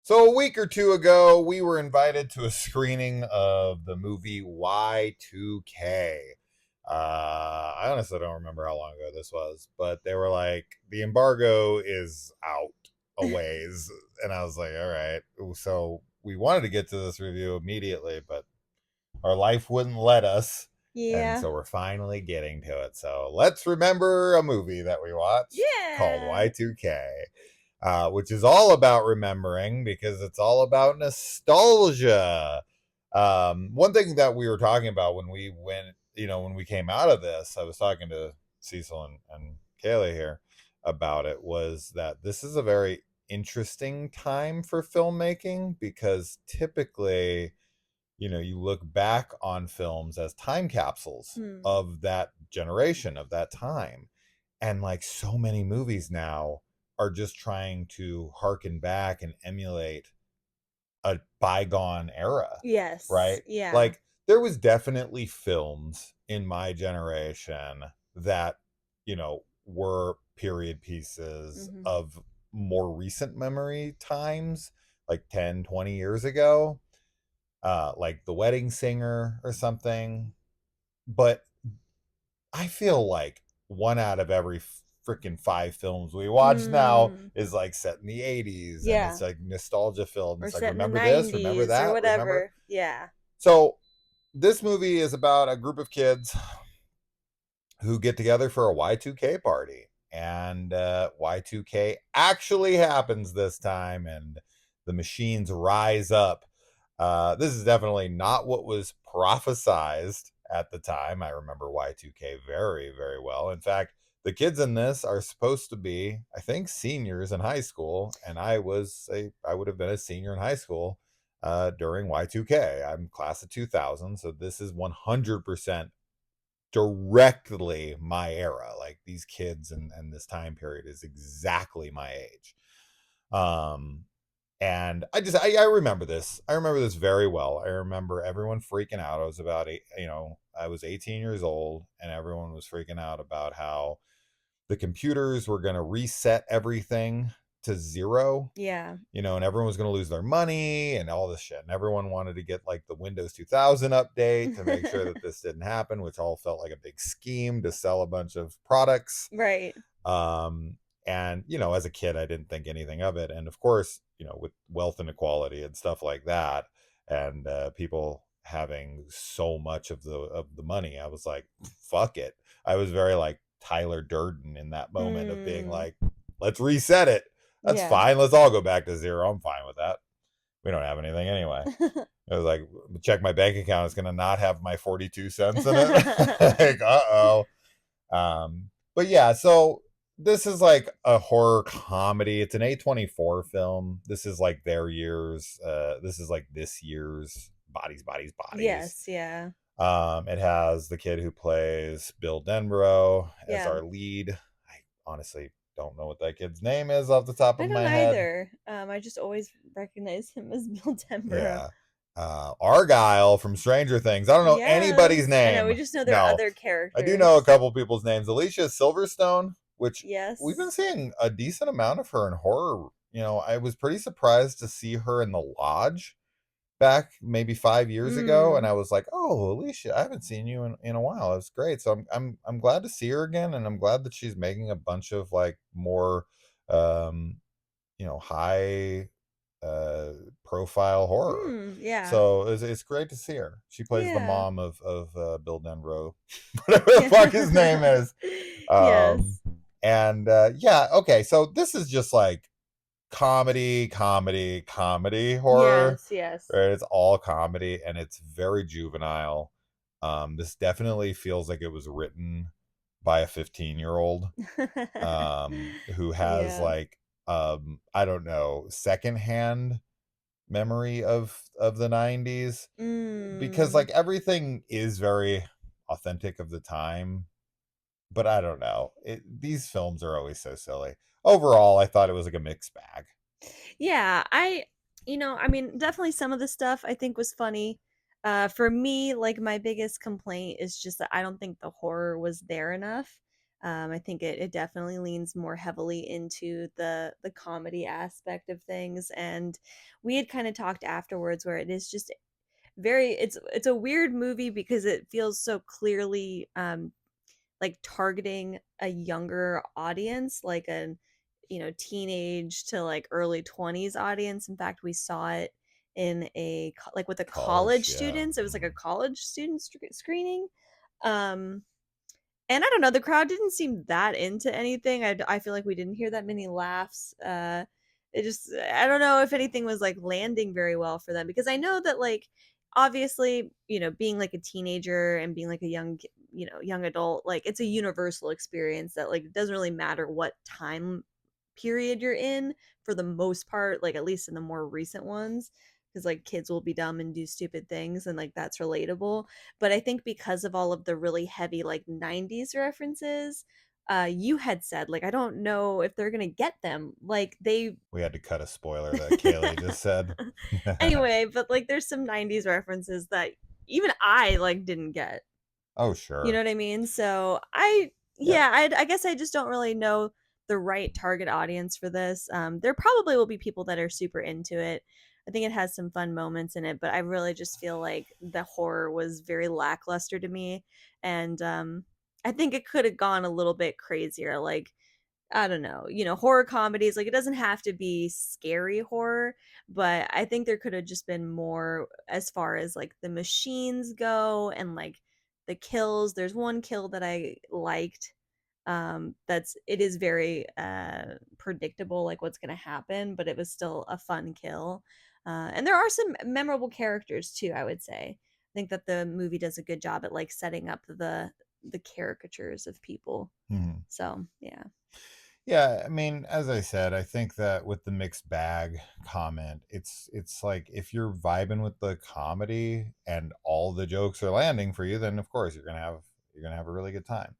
So a week or two ago, we were invited to a screening of the movie Y2K. I honestly don't remember how long ago this was, but they were like, the embargo is out a ways. And I was like, all right. So we wanted to get to this review immediately, but our life wouldn't let us. And Yeah. so we're finally getting to it. So let's remember a movie that we watched called Yeah. Y2K, which is all about remembering because it's all about nostalgia. One thing that we were talking about when we went, when we came out of this, I was talking to Cecil and Kaylee here about it, was that this is a very interesting time for filmmaking because typically, you look back on films as time capsules Hmm. of that generation, of that time. And like so many movies now are just trying to harken back and emulate a bygone era, Yes. right? Yeah. Like there was definitely films in my generation that, were period pieces Hmm. of more recent memory times, like 10, 20 years ago, like The Wedding Singer or something. But I feel like one out of every freaking five films we watch now Mm. is like set in the 80s, and it's Yeah. like nostalgia filled. And Or it's like, set in the remember this, remember 90s or that, remember. whatever. Yeah. So, this movie is about a group of kids who get together for a Y2K party. And Y2K actually happens this time, and the machines rise up. This is definitely not what was prophesized at the time. I remember Y2K very, very well. In fact, the kids in this are supposed to be, I think, seniors in high school, and I would have been a senior in high school during Y2K. I'm class of 2000, so this is 100% directly my era. Like these kids and this time period is exactly my age. Um, and I remember this. I remember this very well. I remember everyone freaking out. I was about I was 18 years old, and everyone was freaking out about how the computers were going to reset everything to zero, Yeah. and everyone was going to lose their money and all this shit. And everyone wanted to get like the Windows 2000 update to make sure that this didn't happen, which all felt like a big scheme to sell a bunch of products. Right. Um, and, as a kid, I didn't think anything of it. And of course, with wealth inequality and stuff like that, and people having so much of the money, I was like, fuck it. I was very like Tyler Durden in that moment of being Mm. like, let's reset it. That's Yeah. fine. Let's all go back to zero. I'm fine with that. We don't have anything anyway. It was like, check my bank account. It's going to not have my 42 cents in it. Like, uh-oh. But yeah, so this is like a horror comedy. It's an A24 film. This is like their years. This is like this year's Bodies, Bodies, Bodies. Yes. Yeah. It has the kid who plays Bill Denbrough as Yeah. our lead. I honestly don't know what that kid's name is off the top I of don't my head. either. I just always recognize him as Bill Denborough. Yeah. Argyle from Stranger Things. I don't know anybody's Yes. I know. We name. just know their No, other I do know a characters. couple people's names. Alicia Silverstone, which we've been Yes. seeing a decent amount of her in horror. I was pretty surprised to see her in The Lodge back maybe 5 years ago, and Mm. I was like, "Oh, Alicia, I haven't seen you in a while. It's great." So I'm glad to see her again, and I'm glad that she's making a bunch of like more, um, high uh profile horror. Mm. Yeah. So it's great to see her. She plays the Yeah. mom of Bill Denbrough, whatever the fuck his name Yeah. is. Um Yes. and yeah, okay. So this is just like comedy, comedy, comedy horror. Yes. Yes. Right? It's all comedy and it's very juvenile. This definitely feels like it was written by a 15-year-old who has Yeah. like I don't know, secondhand memory of the 90s, because Mm. like everything is very authentic of the time, but I don't know, these films are always so silly. Overall, I thought it was like a mixed bag. Yeah, I mean, definitely some of the stuff I think was funny. For me, like my biggest complaint is just that I don't think the horror was there enough. I think it definitely leans more heavily into the comedy aspect of things. And we had kind of talked afterwards where it is just very it's a weird movie because it feels so clearly like targeting a younger audience, like a teenage to like early 20s audience. In fact, we saw it in like with the college College, yeah. students. It was like a college student screening. Um and I don't know, the crowd didn't seem that into anything. I feel like we didn't hear that many laughs. It just, I don't know if anything was like landing very well for them because I know that, like, obviously, being like a teenager and being like a young adult, like it's a universal experience that like it doesn't really matter what time period you're in for the most part, like at least in the more recent ones, because like kids will be dumb and do stupid things and like that's relatable. But I think because of all of the really heavy like 90s references, you had said like I don't know if they're gonna get them, like they We had to cut a spoiler that Kaylee just said. anyway. But like there's some 90s references that even I like didn't get. Oh, You know sure. what I mean? So I, Yeah. yeah, I guess I just don't really know the right target audience for this. There probably will be people that are super into it. I think it has some fun moments in it, but I really just feel like the horror was very lackluster to me, and I think it could have gone a little bit crazier. Like, I don't know, horror comedies, like it doesn't have to be scary horror, but I think there could have just been more as far as like the machines go and like the kills. There's one kill that I liked. It is very predictable, like what's gonna happen, but it was still a fun kill. And there are some memorable characters too, I would say. I think that the movie does a good job at like setting up the caricatures of people. Mhm. So yeah. Yeah, I mean, as I said, I think that with the mixed bag comment, it's like if you're vibing with the comedy and all the jokes are landing for you, then of course you're gonna have a really good time.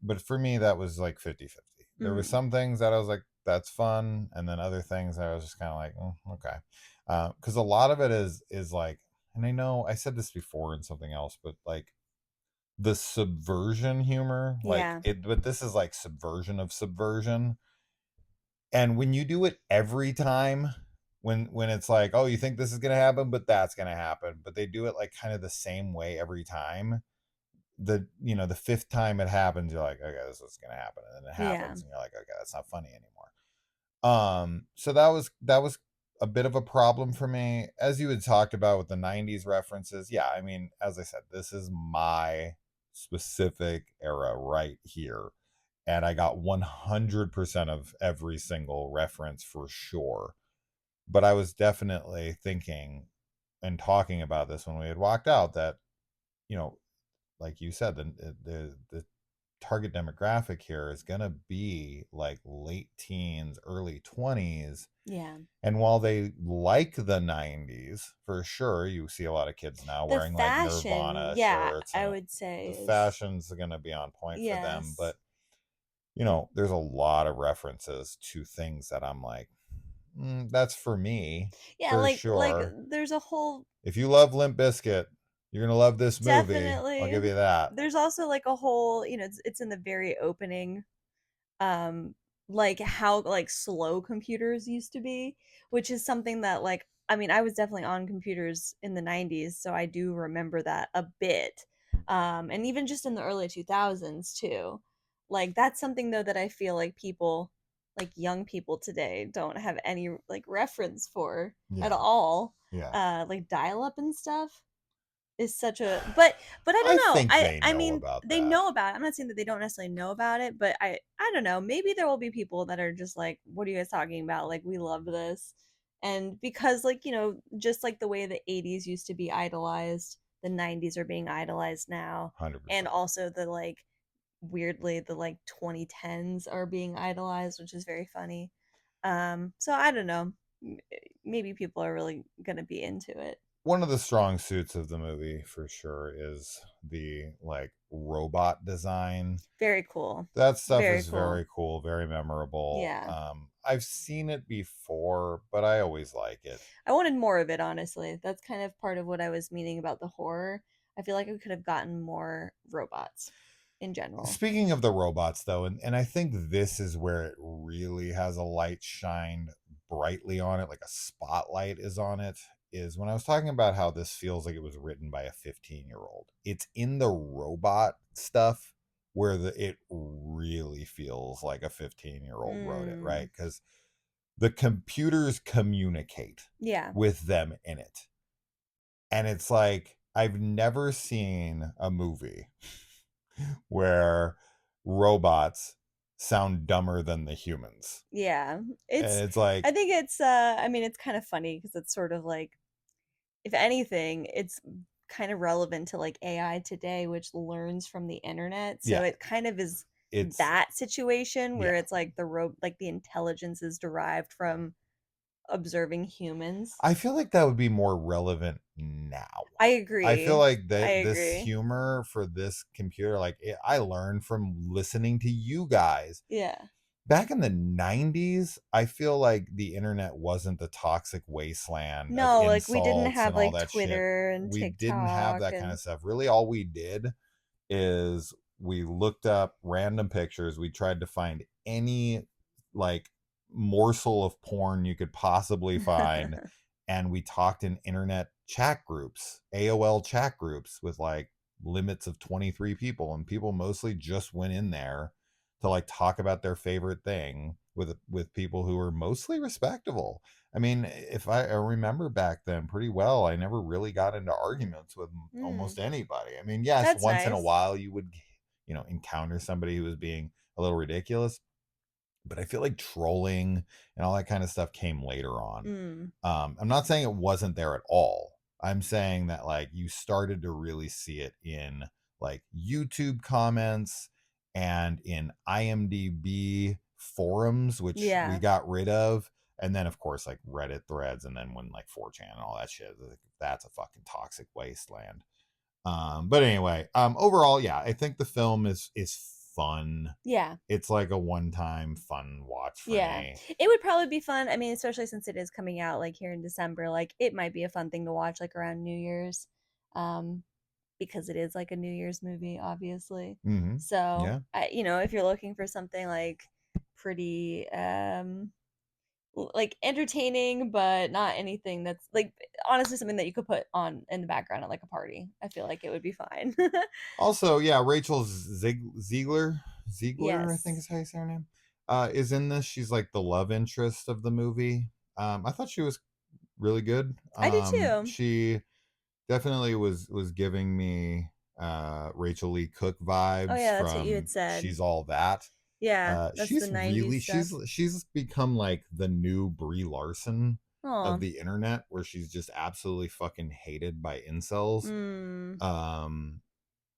But for me, that was like 50-50. There were Mhm. some things that I was like, that's fun, and then other things that I was just kind of like, okay. Because a lot of it is like, and I know I said this before in something else, but like the subversion humor, like Yeah. it, but this is like subversion of subversion. And when you do it every time, when it's like, oh, you think this is gonna happen, but that's gonna happen, but they do it like kind of the same way every time. The fifth time it happens, you're like, okay, this is gonna happen, and then it Yeah. happens, and you're like, okay, that's not funny anymore. So that was a bit of a problem for me, as you had talked about with the '90s references. Yeah, I mean, as I said, this is my specific era right here, and I got 100% of every single reference for sure. But I was definitely thinking and talking about this when we had walked out that, you know, like you said, the target demographic here is going to be like late teens, early 20s. Yeah. And while they like the 90s, for sure, you see a lot of kids now The wearing like fashion, Nirvana yeah, shirts, I and would say the is fashions are going to be on point for them. yes. But, there's a lot of references to things that I'm like, that's for me, Yeah, for like sure. there's a whole If you love Limp Bizkit, you're going to love this movie. I'll definitely give you that. there's also like a whole, it's in the very opening, um like how like slow computers used to be, which is something that like I mean I was definitely on computers in the 90s, so I do remember that a bit. And even just in the early 2000s too, like that's something though that I feel like people, like young people today, don't have any like reference for at Yeah. all. Yeah. Like dial up and stuff is such a, but I don't I know. think I they I know mean about they that. know about it. I'm not saying that they don't necessarily know about it, but I don't know. Maybe there will be people that are just like, what are you guys talking about? Like we love this. And because like, just like the way the 80s used to be idolized, the 90s are being idolized now. And 100%. also the like weirdly the like 2010s are being idolized, which is very funny. So I don't know. Maybe people are really going to be into it. One of the strong suits of the movie for sure is the like robot design. Very cool. That stuff Very is cool. very cool, very memorable. Yeah. I've seen it before, but I always like it. I wanted more of it, honestly. That's kind of part of what I was meaning about the horror. I feel like I could have gotten more robots. in general. Speaking of the robots, though, and I think this is where it really has a light shined brightly on it, like a spotlight is on it, is when I was talking about how this feels like it was written by a 15-year-old. It's in the robot stuff where it really feels like a 15-year-old wrote it, right? Mm, Because the computers communicate yeah, with them in it. And it's like, I've never seen a movie where robots sound dumber than the humans. yeah. And It's it's like, I think it's I mean it's kind of funny because it's sort of like, if anything, it's kind of relevant to like AI today, which learns from the internet. So yeah, it kind of is it's, that situation yeah. where it's like like the intelligence is derived from observing humans. I feel like that would be more relevant now. I I feel agree. like I that this agree. humor for this computer, like I learned from listening to you guys. Yeah. Back in the 90s, I feel like the internet wasn't the toxic wasteland of No, like we didn't insults have and all like that shit. Twitter and We didn't have TikTok that kind and of stuff. Really, all we did is we looked up random pictures. We tried to find any like morsel of porn you could possibly find. And we talked in internet chat groups, AOL chat groups with like limits of 23 people. And people mostly just went in there to like talk about their favorite thing with people who were mostly respectable. I mean, if I remember back then pretty well, I never really got into arguments with Mm, almost anybody. I mean, yes, that's once in a nice. while you would, encounter somebody who was being a little ridiculous, but I feel like trolling and all that kind of stuff came later on. Mm, I'm not saying it wasn't there at all. I'm saying that like you started to really see it in like YouTube comments and in IMDb forums, which we yeah. got rid of. And then of course like Reddit threads, and then when like 4chan and all that shit, like, that's a fucking toxic wasteland. But anyway, overall, yeah, I think the film is fun. Yeah. It's like a one-time fun watch for Yeah. me. It would probably be fun. I mean, especially since it is coming out like here in December, like it might be a fun thing to watch like around New Year's. Um, because it is like a New Year's movie, obviously. Mm-hmm. So, Yeah. if you're looking for something like pretty like entertaining but not anything that's like honestly something that you could put on in the background at like a party, I feel like it would be fine. Also, yeah, Rachel Ziegler, I think Yes. is how you say her name, is in this. She's like the love interest of the movie. I thought she was really good. I did too. She definitely was giving me Rachel Lee Cook Oh vibes yeah, that's what you had from said. She's All That. Yeah, that's the She's 90s really stuff. she's become like the new Brie Larson of Oh. the internet, where she's just absolutely fucking hated by incels. Mm. Um,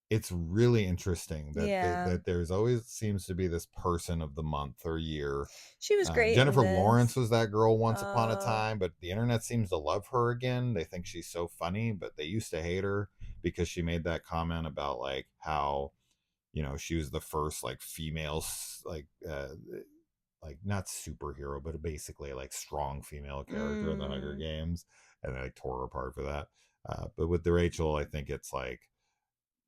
it's really interesting that Yeah. that there's always seems to be this person of the month or year. She was great in Jennifer Lawrence this. was that girl once upon a Oh. time, but the internet seems to love her again. They think she's so funny, but they used to hate her because she made that comment about like how, she was the first like female like not superhero, but basically like strong female character in the Hunger Mm. Games, and they like tore her apart for that. But with the Rachel, I think it's like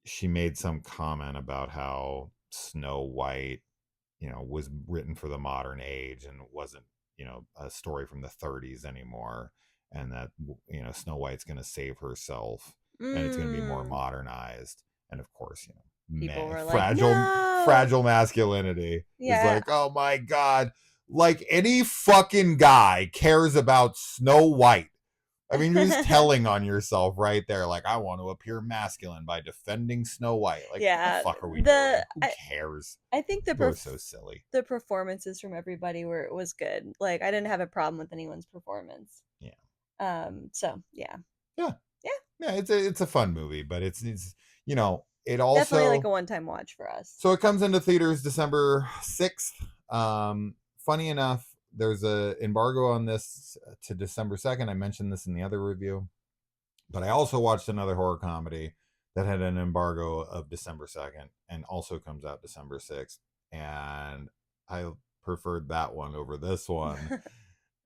she made some comment about how Snow White, was written for the modern age and wasn't, a story from the 30s anymore, and that Snow White's going to save herself and it's going to be more Mm. modernized. And of course, People were like, fragile "No." fragile masculinity is Yeah. like, oh my god, like any fucking guy cares about Snow White. I mean, you're just telling on yourself right there. Like, I want to appear masculine by defending Snow White. Like, what the Yeah. fuck are we doing? The Who cares? I think People are so silly. the performances from everybody was good. Like I didn't have a problem with anyone's performance. Yeah, So yeah. yeah, Yeah. yeah. It's a fun movie, but it's it Definitely like also, a one-time watch for us. so it comes into theaters December 6th. Funny enough, there's a embargo on this to December 2nd. I mentioned this in the other review, but I also watched another horror comedy that had an embargo of December 2nd and also comes out December 6th. And I preferred that one over this one.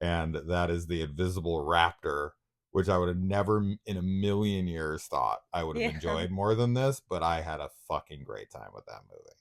And that is The Invisible Raptor, which I would have never in a million years thought I would have Yeah. enjoyed more than this, but I had a fucking great time with that movie.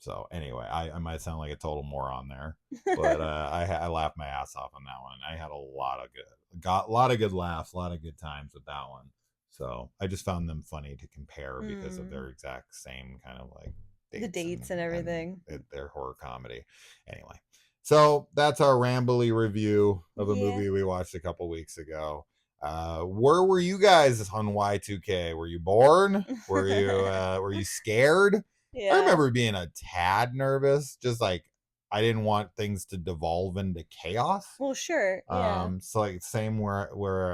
So anyway, I might sound like a total moron there, but I laughed my ass off on that one. I had a lot of good laughs, a lot of good times with that one. So I just found them funny to compare because of Mm. their exact same kind of like The dates dates and and everything. their horror comedy. Anyway, so that's our rambly review of a Yeah. movie we watched a couple weeks ago. Where were you guys on Y2K? Were you born? Were you scared? I Yeah. remember being a tad nervous, just like I didn't want things to devolve into chaos. Well, sure. Yeah. So like same where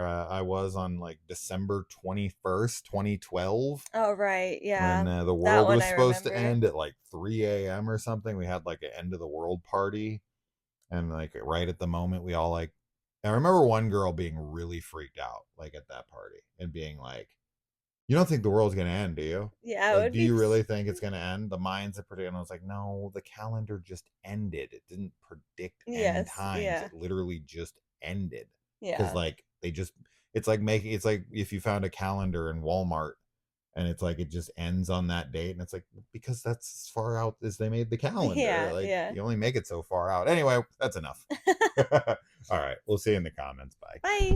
I was on like December 21st, 2012, Oh, right. when Yeah. the That world one was I supposed to remember. end at like 3 a.m. or something. We had like an end of the world party, and like right at the moment we all like, I remember one girl being really freaked out like at that party and being like, you don't think the world's gonna end, do you? Yeah, it Like, would do be you really think it's gonna end? The minds have predicted. And I was like, no, the calendar just ended. It didn't predict end yes. times. Yeah. It literally just ended. Because Yeah. like it's like if you found a calendar in Walmart and it's like it just ends on that date, and it's like, because that's as far out as they made the calendar. Yeah. Like Yeah. you only make it so far out. Anyway, that's enough. All right, we'll see you in the comments. Bye. Bye.